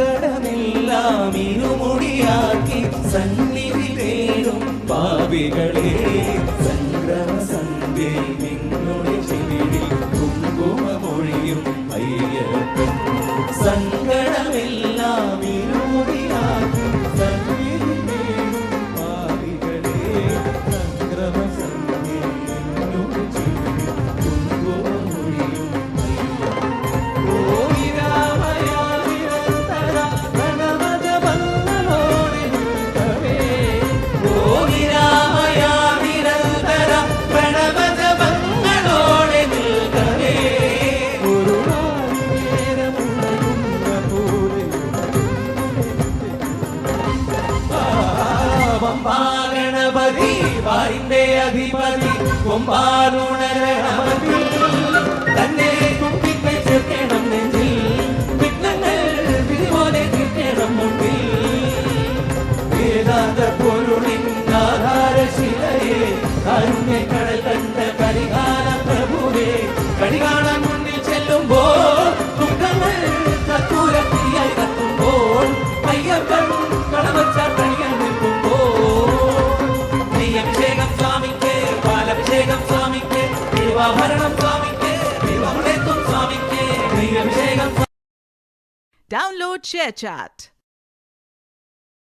സങ്കടമെല്ലാം ഇരുമുടിയാക്കി സന്നിധി തേടും പാപികളെ സംക്രമ സന്ധ്യ നിങ്ങളുടെ ചെവിയിൽ കുങ്കുമമൊഴിയും അയ്യപ്പൻ സങ്കടമെല്ലാം ഇരുമുടിയാക്കി സന്നിധി തേടും പാപികളെ സംക്രമ സന്ധ്യ നിങ്ങളുടെ ചെവിയിൽ കുങ്കുമമൊഴിയും ഗണപതി വാരിന്റെ അധിപതി കൊമ്പാലുണരണമതിൽ തന്നെ കുട്ടിക്ക് ചേർക്കണം നെഞ്ചിൽ വിഘ്നങ്ങൾ വിധിപോലെ തീർക്കണം മുമ്പിൽ വേദാന്ത പൊരുളിൻ ആധാരശിലയെ കാരുണ്യക്കടൽ കണ്ട കരികാല പ്രഭുവേ കടികാണാൻ മുന്നിൽ ചെല്ലുമ്പോൾ ദുഃഖങ്ങൾ കത്തൂരത്തിയായി കത്തുമ്പോൾ അയ്യപ്പൻ കടവച്ചാൽ കണിയാൻ അഭിഷേകം സ്വാമിക്ക് പാലഭിഷേകം സ്വാമിക്ക് തിരുവാഭരണം സ്വാമിക്ക് തിരുവമൃതത്വം സ്വാമിക്ക് അഭിഷേകം. Download ShareChat.